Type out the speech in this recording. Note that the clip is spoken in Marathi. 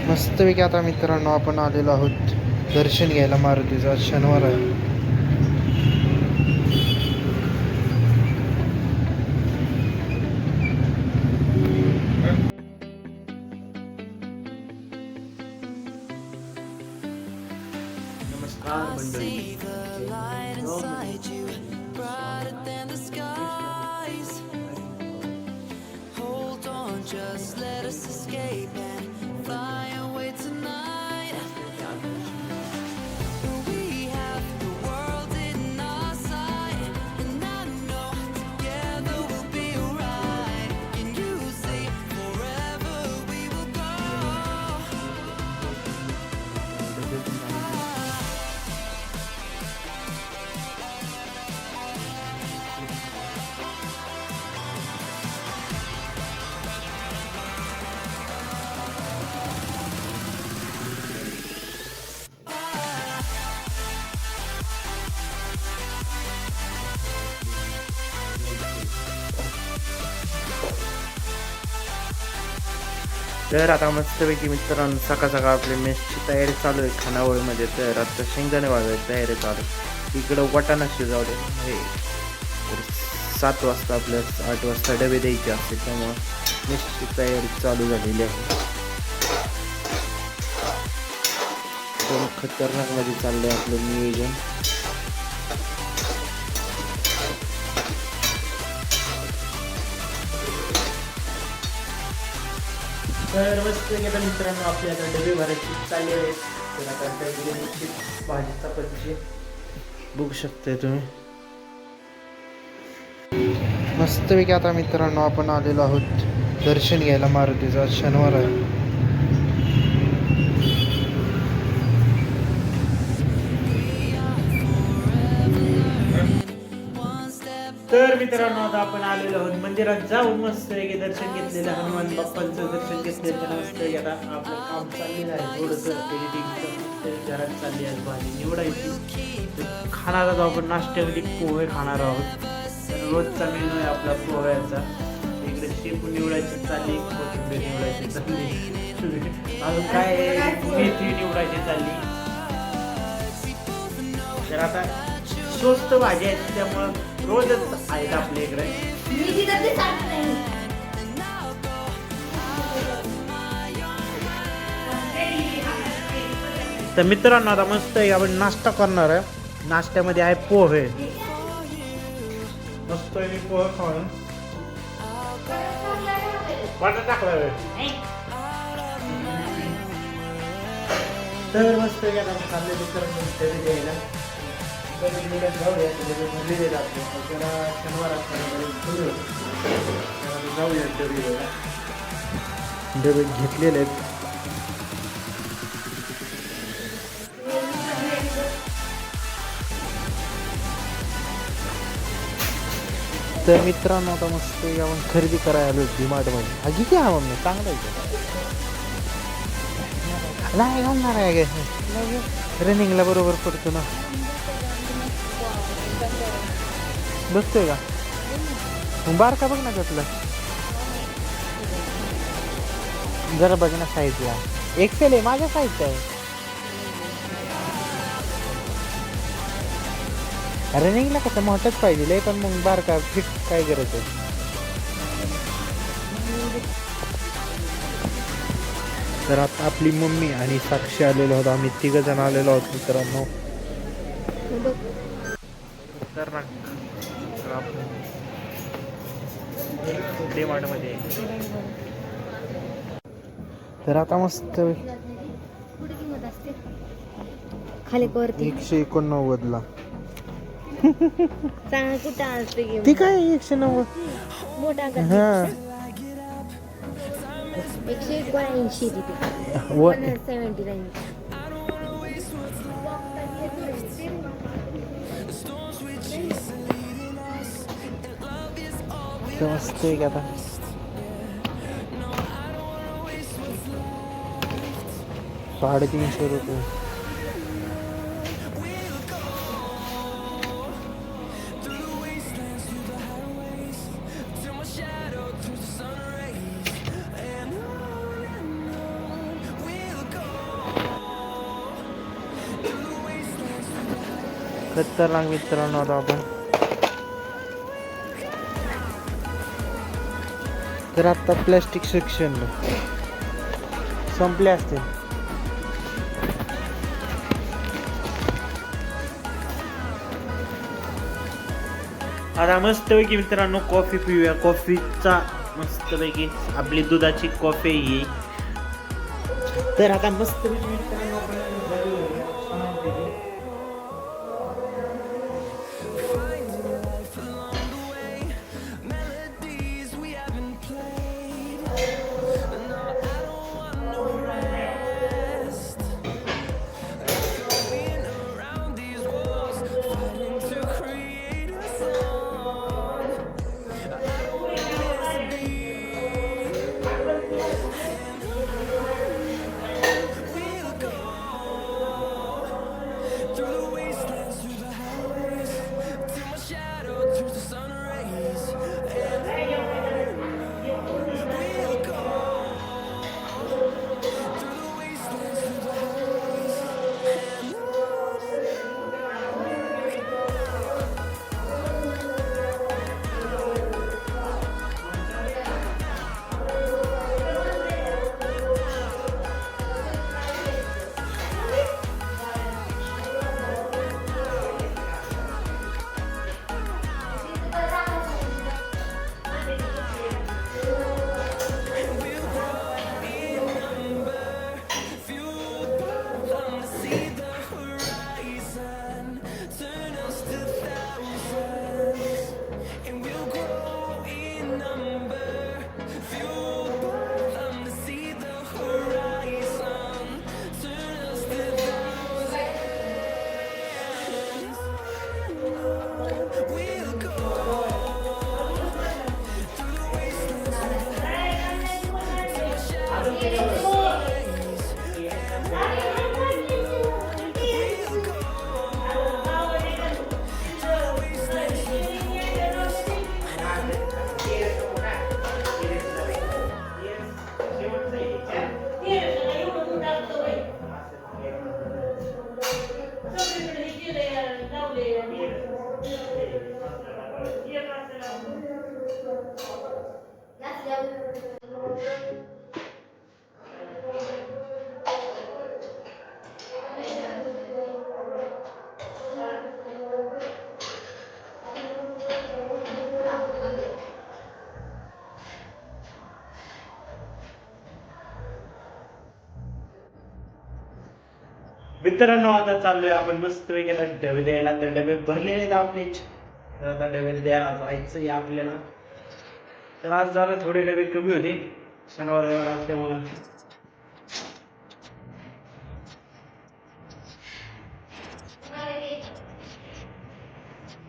मस्तपैकी आता मित्रांनो आपण आलेलो आहोत दर्शन घ्यायला मारुतीचा. आज शनिवार आहे. नमस्कार मंडळी. Just let us escape and fly away tonight. We have the world in our sight, and I know together we'll be alright. Can you see forever we will go? तर आता मस्तपैकी मित्रांनो सकाळ सकाळ आपली मेसची तयारी चालू आहे खानावळीमध्ये. तर आता शेंगदाणे वाजवायची तयारी चालू आहे. इकडं वाटाणा शिजवले हे. तर 7 वाजता आपल्या 8 वाजता डबे द्यायचे असते, त्यामुळं मेसची तयारी चालू झालेली आहे. एकदम खतरनाकमध्ये चाललं आहे आपलं नियोजन. तर मस्त आता मित्रांनो आपली आता डबे भरायची चालली आहे. तर आता डबे भाजी चपातीची बघू शकताय तुम्ही. मस्तपैकी आता मित्रांनो आपण आलेलो आहोत दर्शन घ्यायला मारुतीचा. आज शनिवार आहे. तर मित्रांनो आता आपण आलेलो आहोत मंदिरात जाऊन मस्त दर्शन घेतलेलं, हनुमान बाप्पांचं दर्शन घेतलेलं. मस्त आता आपलं काम चाललेलं आहे थोडंसं एडिटिंगचं. घरात चालली आहे भाजी निवडायची. खाणार आहोत आपण नाश्त्यामध्ये पोहे खाणार आहोत. तर रोजचा मेनू आहे आपला पोह्याचा. इकडे शेपू निवडायची चालली, कोथिंबीर निवडायची चालली, अजून काय मेथी निवडायची चालली. तर आता स्वस्त भाजी आहेत त्यामुळं रोजच आहेत आपल्या इकडे. तर मित्रांनो आता मस्त आपण नाश्ता करणार आहे. नाश्त्यामध्ये आहे पोहे. मस्त पोहे खाऊन वाटा टाकला. तर मस्त चालले मित्रांनो द्यायला. जाऊया भरलेले जाते त्याला शनिवार जाऊया डबे घेतलेले आहेत. तर मित्रांनो आता मस्त आपण खरेदी करायला आलो डीमार्टमध्ये. हा किती हा मम्मी चांगला आहे. नाही घालणार आहे रनिंगला बरोबर पडतो ना. बघतोय का मग बारका बघ ना त्यातलं जरा बघ ना साईजला. एक्सेल आहे माझ्या साईजचा आहे. रनिंगला कसं मोठंच पाहिजे पण मग बारका फिट काय गरज आहे. तर आता आपली मम्मी आणि साक्षी आलेलो आहोत. आम्ही 3 जण आलेलो आहोत मित्रांनो. मध्ये तर आता मस्त खाली वरती 189 ला. चांगलं कुठं असते ती काय 190 मोठा हा 179 तिथे 179. मस्त आहे आता. 350 रुपये. खतरनाक मित्रांनो आता आपण तर आता प्लॅस्टिक सेक्शन संपले असतील. आता मस्तपैकी मित्रांनो कॉफी पिऊया. कॉफीचा मस्तपैकी आपली दुधाची कॉफी येईल. तर आता मस्तपैकी मित्रांनो आपण melodies we haven't played. No, I don't want no rest. Going around these walls, fighting to create a song. I don't want this to be. We'll go through the wastelands, through the highways, till my shadow turns to sun rays. And we'll go through the wastelands, through the highways, and fueled on to see the horizon, turn us to thousands, and we'll grow in number. Fueled on to see the horizon, turn us to thousands. We'll go through the wastelands, through the highways, till my shadow turns to sun rays. We'll go through the wastelands, through the highways. मित्रांनो आता चाललोय आपण मस्त वेगळ्या डबे द्यायला. तर डबे भरलेले आहेत आपलेच. तर आता डबे द्यायला जायचं आहे आपल्याला. तर आज जरा थोडे डबे कमी होते शनिवार रविवार असल्यामुळं